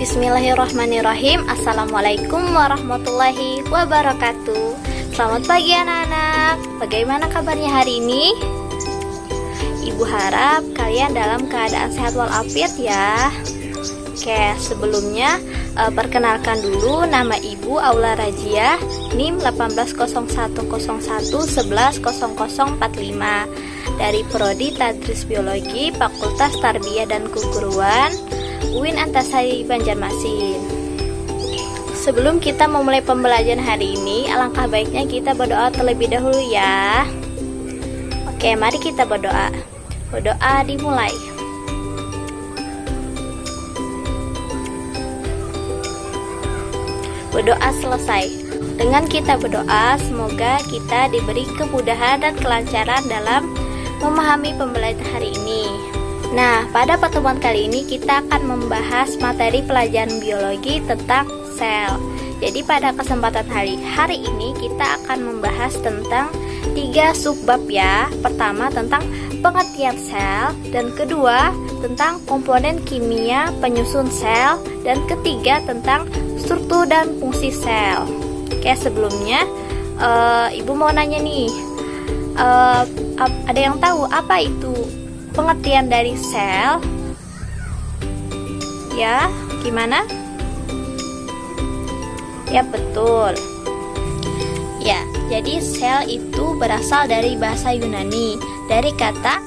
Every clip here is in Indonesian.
Bismillahirrahmanirrahim. Assalamualaikum warahmatullahi wabarakatuh. Selamat pagi anak-anak. Bagaimana kabarnya hari ini? Ibu harap kalian dalam keadaan sehat walafiat ya. Oke, sebelumnya perkenalkan dulu, nama Ibu Aula Rajia, NIM 1801110045 dari Prodi Tadris Biologi Fakultas Tarbiyah dan Keguruan UIN Antasari Banjarmasin. Sebelum kita memulai pembelajaran hari ini, alangkah baiknya kita berdoa terlebih dahulu ya. Oke, mari kita berdoa. Berdoa dimulai. Berdoa selesai. Dengan kita berdoa, semoga kita diberi kemudahan dan kelancaran dalam memahami pembelajaran hari ini. Nah, pada pertemuan kali ini kita akan membahas materi pelajaran biologi tentang sel. Jadi pada kesempatan hari ini kita akan membahas tentang 3 subbab ya. Pertama tentang pengertian sel, dan kedua tentang komponen kimia penyusun sel, dan ketiga tentang struktur dan fungsi sel. Oke, sebelumnya Ibu mau nanya nih, ada yang tahu apa itu pengertian dari sel? Ya, gimana? Ya, betul. Ya, jadi sel itu berasal dari bahasa Yunani, dari kata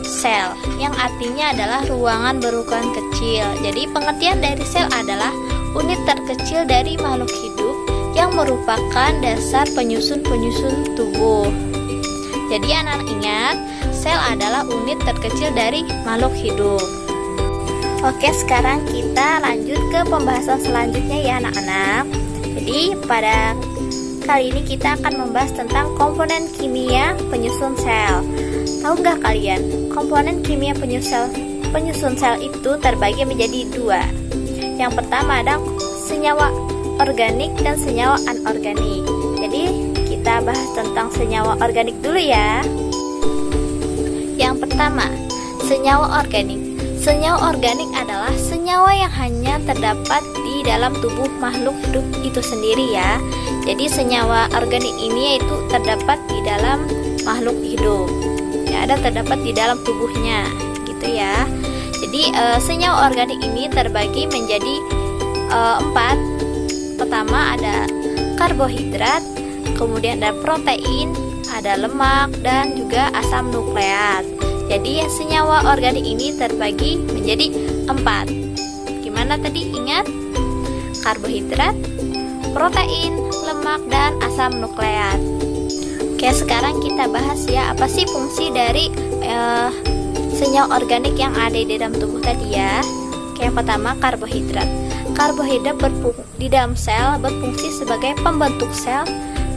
sel, yang artinya adalah ruangan berukuran kecil. Jadi pengertian dari sel adalah unit terkecil dari makhluk hidup yang merupakan dasar penyusun-penyusun tubuh. Jadi anak-anak ingat, sel adalah unit terkecil dari makhluk hidup. Oke, sekarang kita lanjut ke pembahasan selanjutnya ya anak-anak. Jadi pada kali ini kita akan membahas tentang komponen kimia penyusun sel. Tahu nggak kalian, komponen kimia penyusun sel itu terbagi menjadi 2. Yang pertama ada senyawa organik dan senyawa anorganik. Jadi kita bahas tentang senyawa organik dulu ya. Yang pertama, senyawa organik. Senyawa organik adalah senyawa yang hanya terdapat di dalam tubuh makhluk hidup itu sendiri ya. Jadi senyawa organik ini yaitu terdapat di dalam makhluk hidup. Ya, terdapat di dalam tubuhnya, gitu ya. Jadi senyawa organik ini terbagi menjadi 4. Pertama ada karbohidrat, kemudian ada protein, ada lemak, dan juga asam nukleat. Jadi senyawa organik ini terbagi menjadi 4. Gimana tadi? Ingat? Karbohidrat, protein, lemak, dan asam nukleat. Oke, sekarang kita bahas ya, apa sih fungsi dari senyawa organik yang ada di dalam tubuh tadi ya. Oke, yang pertama karbohidrat. Karbohidrat di dalam sel berfungsi sebagai pembentuk sel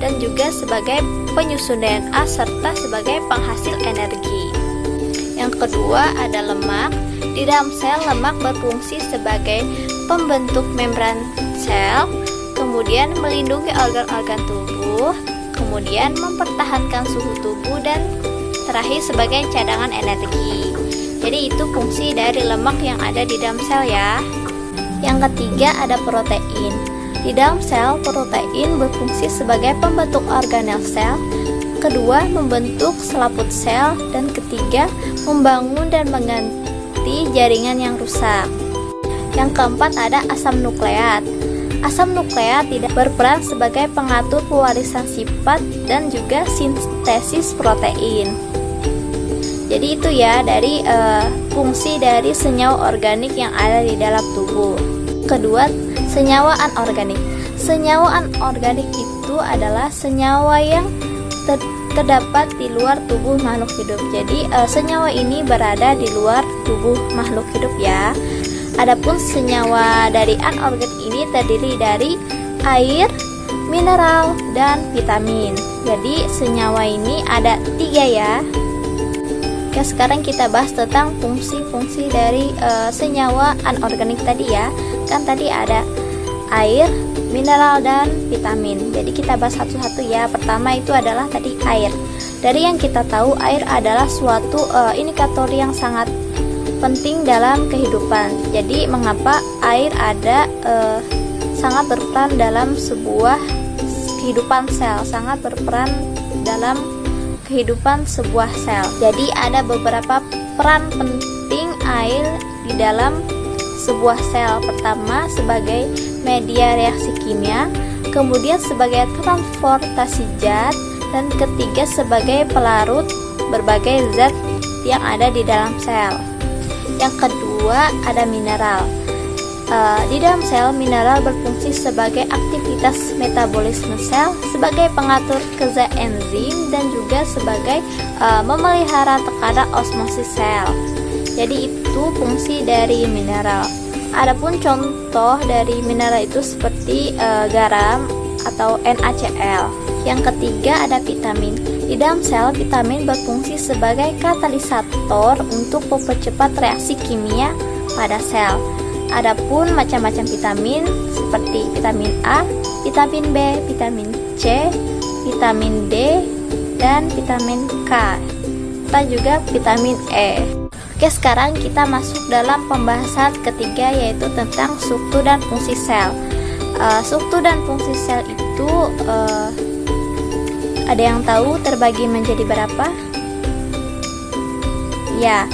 dan juga sebagai penyusun DNA serta sebagai penghasil energi. Yang kedua ada lemak. Di dalam sel, lemak berfungsi sebagai pembentuk membran sel, kemudian melindungi organ-organ tubuh, kemudian mempertahankan suhu tubuh, dan terakhir sebagai cadangan energi. Jadi itu fungsi dari lemak yang ada di dalam sel ya. Yang ketiga ada protein. Di dalam sel, protein berfungsi sebagai pembentuk organel sel, kedua membentuk selaput sel, dan ketiga membangun dan mengganti jaringan yang rusak. Yang keempat ada asam nukleat. Asam nukleat tidak berperan sebagai pengatur pewarisan sifat dan juga sintesis protein. Jadi itu ya dari fungsi dari senyawa organik yang ada di dalam tubuh. Kedua, senyawa anorganik. Senyawa anorganik itu adalah senyawa yang terdapat di luar tubuh makhluk hidup. Jadi senyawa ini berada di luar tubuh makhluk hidup ya. Adapun senyawa dari anorganik ini terdiri dari air, mineral, dan vitamin. Jadi senyawa ini ada 3 ya. Oke, sekarang kita bahas tentang fungsi-fungsi dari senyawa anorganik tadi ya. Kan tadi ada air, mineral, dan vitamin. Jadi kita bahas satu-satu ya. Pertama itu adalah tadi air. Dari yang kita tahu, air adalah suatu indikator yang sangat penting dalam kehidupan. Jadi mengapa air ada sangat berperan dalam sebuah kehidupan sel, sangat berperan dalam kehidupan sebuah sel. Jadi ada beberapa peran penting air di dalam sebuah sel. Pertama, sebagai media reaksi kimia, kemudian sebagai transportasi zat, dan ketiga sebagai pelarut berbagai zat yang ada di dalam sel. Yang kedua, ada mineral. Di dalam sel, mineral berfungsi sebagai aktivitas metabolisme sel, sebagai pengatur kerja enzim, dan juga sebagai memelihara tekanan osmosis sel. Jadi itu fungsi dari mineral. Adapun contoh dari mineral itu seperti garam atau NaCl. Yang ketiga, ada vitamin. Di dalam sel, vitamin berfungsi sebagai katalisator untuk mempercepat reaksi kimia pada sel. Adapun macam-macam vitamin seperti vitamin A, vitamin B, vitamin C, vitamin D, dan vitamin K, dan juga vitamin E. Oke, sekarang kita masuk dalam pembahasan ketiga, yaitu tentang struktur dan fungsi sel. Struktur dan fungsi sel itu ada yang tahu terbagi menjadi berapa? Ya,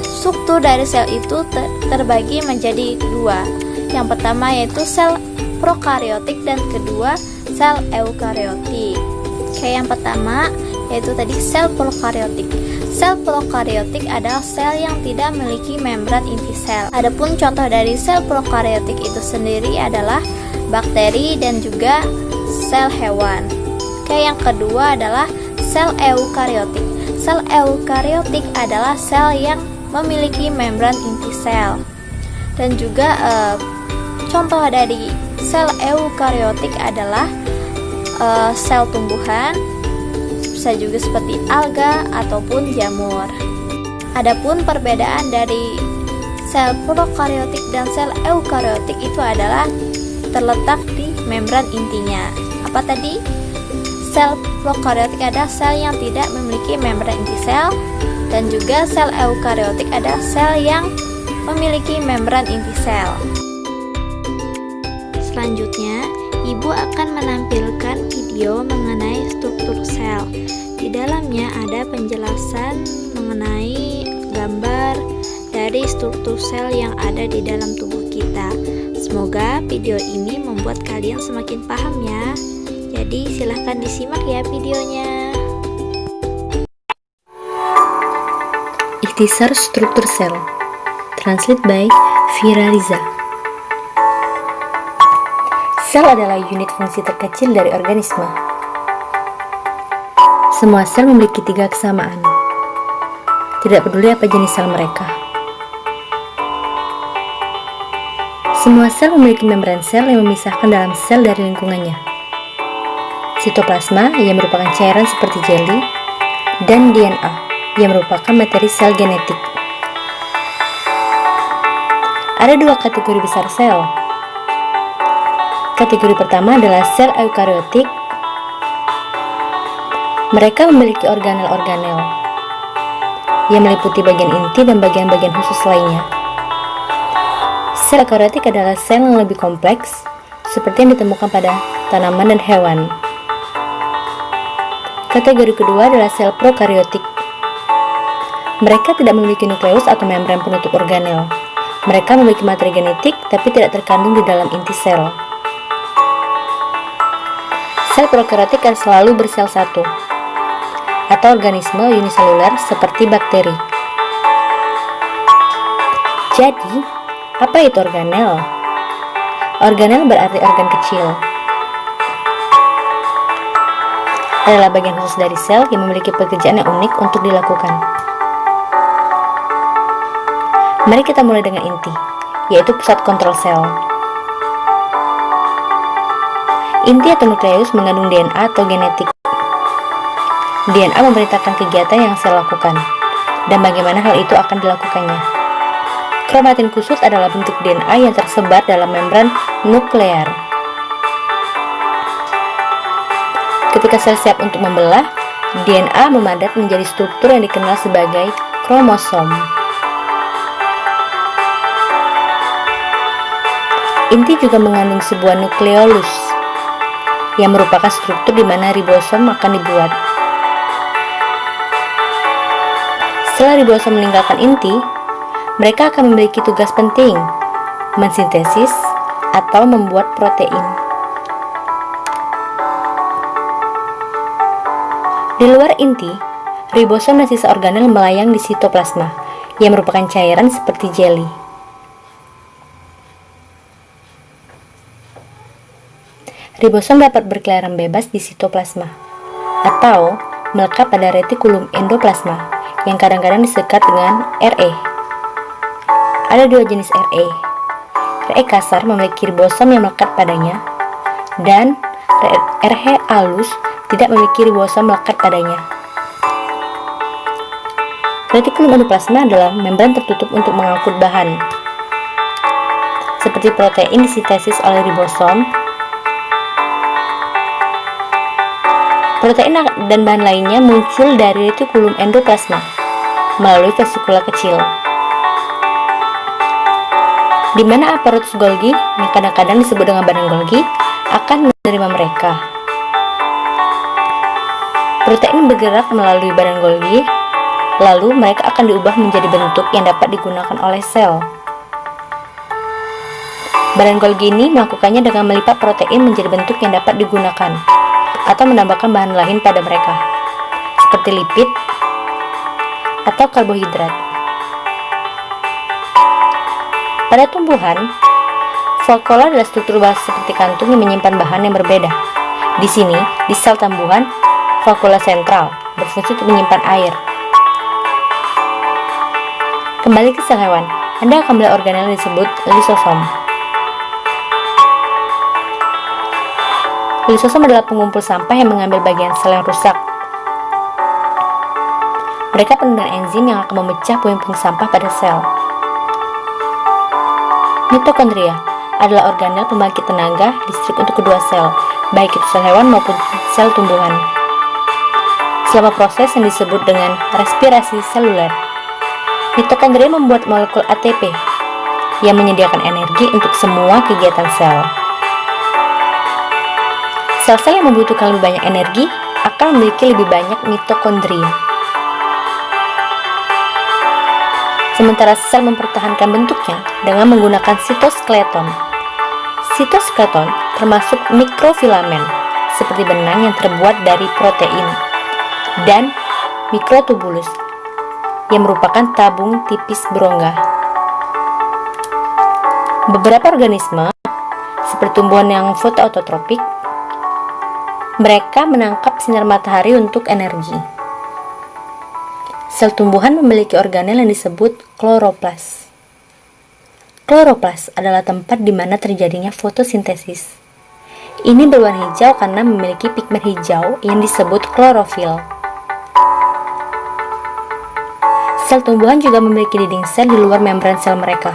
struktur dari sel itu terbagi menjadi dua. Yang pertama yaitu sel prokariotik dan kedua sel eukariotik. Oke, yang pertama yaitu tadi sel prokariotik. Sel prokariotik adalah sel yang tidak memiliki membran inti sel. Adapun contoh dari sel prokariotik itu sendiri adalah bakteri dan juga sel hewan. Oke, yang kedua adalah sel eukariotik. Sel eukariotik adalah sel yang memiliki membran inti sel. Dan juga contoh dari sel eukariotik adalah sel tumbuhan, bisa juga seperti alga ataupun jamur. Adapun perbedaan dari sel prokariotik dan sel eukariotik itu adalah terletak di membran intinya. Apa tadi? Sel prokariotik adalah sel yang tidak memiliki membran inti sel, dan juga sel eukariotik adalah sel yang memiliki membran inti sel. Selanjutnya, Ibu akan menampilkan video mengenai struktur sel. Di dalamnya ada penjelasan mengenai gambar dari struktur sel yang ada di dalam tubuh kita. Semoga video ini membuat kalian semakin paham ya. Jadi silahkan disimak ya videonya. Ikhtisar struktur sel. Translate by Vira Riza. Sel adalah unit fungsi terkecil dari organisme. Semua sel memiliki 3 kesamaan. Tidak peduli apa jenis sel mereka. Semua sel memiliki membran sel yang memisahkan dalam sel dari lingkungannya. Sitoplasma yang merupakan cairan seperti jeli, dan DNA yang merupakan materi sel genetik. Ada 2 kategori besar sel. Kategori pertama adalah sel eukariotik. Mereka memiliki organel-organel yang meliputi bagian inti dan bagian-bagian khusus lainnya. Sel eukariotik adalah sel yang lebih kompleks, seperti yang ditemukan pada tanaman dan hewan. Kategori kedua adalah sel prokariotik. Mereka tidak memiliki nukleus atau membran penutup organel. Mereka memiliki materi genetik, tapi tidak terkandung di dalam inti sel. Sel prokariotik akan selalu bersel satu, atau organisme uniseluler seperti bakteri. Jadi, apa itu organel? Organel berarti organ kecil. Adalah bagian khusus dari sel yang memiliki pekerjaan yang unik untuk dilakukan. Mari kita mulai dengan inti, yaitu pusat kontrol sel. Inti atau nukleus mengandung DNA atau genetik. DNA memerintahkan kegiatan yang sel lakukan, dan bagaimana hal itu akan dilakukannya. Kromatin kusut adalah bentuk DNA yang tersebar dalam membran nuklear. Ketika sel siap untuk membelah, DNA memadat menjadi struktur yang dikenal sebagai kromosom. Inti juga mengandung sebuah nukleolus yang merupakan struktur di mana ribosom akan dibuat. Setelah ribosom meninggalkan inti, mereka akan memiliki tugas penting, mensintesis atau membuat protein. Di luar inti, ribosom dan sisa organel melayang di sitoplasma, yang merupakan cairan seperti jelly. Ribosom dapat berkeliaran bebas di sitoplasma, atau melekat pada retikulum endoplasma, yang kadang-kadang disekat dengan Re. Ada dua jenis Re. Re kasar memiliki ribosom yang melekat padanya, dan Re halus tidak memiliki ribosom melekat padanya. Retikulum endoplasma adalah membran tertutup untuk mengangkut bahan, seperti protein disintesis oleh ribosom. Protein dan bahan lainnya muncul dari retikulum endoplasma melalui vesikula kecil, di mana aparatus Golgi, yang kadang-kadang disebut dengan badan Golgi, akan menerima mereka. Protein bergerak melalui badan Golgi, lalu mereka akan diubah menjadi bentuk yang dapat digunakan oleh sel. Badan Golgi ini melakukannya dengan melipat protein menjadi bentuk yang dapat digunakan, atau menambahkan bahan lain pada mereka, seperti lipid atau karbohidrat. Pada tumbuhan, vakuola adalah struktur seperti kantung yang menyimpan bahan yang berbeda. Di sini, di sel tumbuhan, vakuola sentral berfungsi untuk menyimpan air. Kembali ke sel hewan, Anda akan melihat organel yang disebut lisosom. Lisosom adalah pengumpul sampah yang mengambil bagian sel yang rusak. Mereka penuh dengan enzim yang akan memecah puing-puing sampah pada sel. Mitokondria adalah organel pembangkit tenaga listrik untuk kedua sel, baik itu sel hewan maupun sel tumbuhan. Selama proses yang disebut dengan respirasi seluler, mitokondria membuat molekul ATP yang menyediakan energi untuk semua kegiatan sel. Sel-sel yang membutuhkan lebih banyak energi akan memiliki lebih banyak mitokondria. Sementara sel mempertahankan bentuknya dengan menggunakan sitoskeleton. Sitoskeleton termasuk mikrofilamen, seperti benang yang terbuat dari protein, dan mikrotubulus, yang merupakan tabung tipis berongga. Beberapa organisme, seperti tumbuhan yang fotoautotropik, mereka menangkap sinar matahari untuk energi. Sel tumbuhan memiliki organel yang disebut kloroplas. Kloroplas adalah tempat di mana terjadinya fotosintesis. Ini berwarna hijau karena memiliki pigmen hijau yang disebut klorofil. Sel tumbuhan juga memiliki dinding sel di luar membran sel mereka,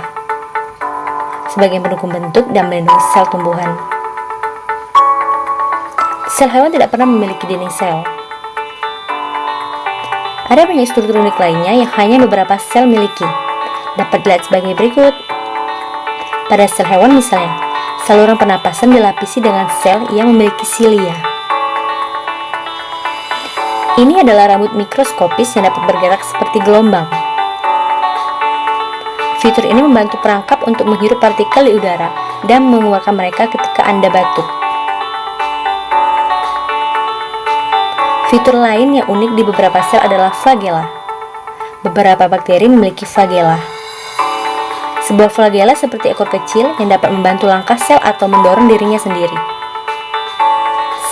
sebagai pendukung bentuk dan melindungi sel tumbuhan. Sel hewan tidak pernah memiliki dinding sel. Ada banyak struktur unik lainnya yang hanya beberapa sel miliki. Dapat dilihat sebagai berikut. Pada sel hewan misalnya, saluran pernapasan dilapisi dengan sel yang memiliki silia. Ini adalah rambut mikroskopis yang dapat bergerak seperti gelombang. Fitur ini membantu perangkap untuk menghirup partikel di udara dan mengeluarkan mereka ketika Anda batuk. Fitur lain yang unik di beberapa sel adalah flagella. Beberapa bakteri memiliki flagella. Sebuah flagella seperti ekor kecil yang dapat membantu langkah sel atau mendorong dirinya sendiri.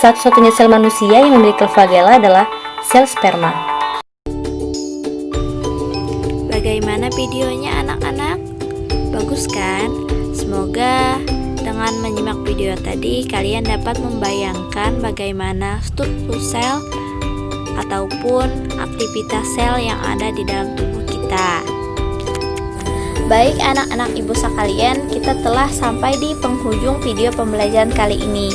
Satu-satunya sel manusia yang memiliki flagella adalah sel sperma. Bagaimana videonya anak-anak? Bagus kan? Semoga dengan menyimak video tadi kalian dapat membayangkan bagaimana struktur sel ataupun aktivitas sel yang ada di dalam tubuh kita. Baik anak-anak ibu sekalian, kita telah sampai di penghujung video pembelajaran kali ini.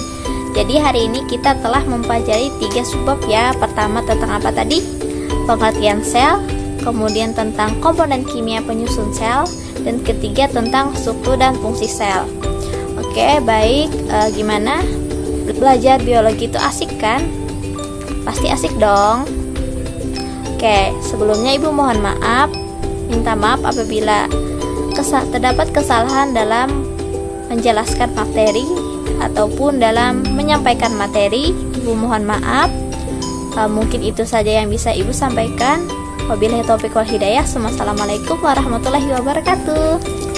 Jadi hari ini kita telah mempelajari 3 subbab ya. Pertama tentang apa tadi? Pengertian sel, kemudian tentang komponen kimia penyusun sel, dan ketiga tentang struktur dan fungsi sel. Oke, baik. Gimana? Belajar biologi itu asik kan? Pasti asik dong. Oke, sebelumnya Ibu mohon maaf. Minta maaf apabila terdapat kesalahan dalam menjelaskan materi ataupun dalam menyampaikan materi. Ibu mohon maaf. Mungkin itu saja yang bisa Ibu sampaikan. Wabillahi taufiq wal hidayah. Wassalamualaikum warahmatullahi wabarakatuh.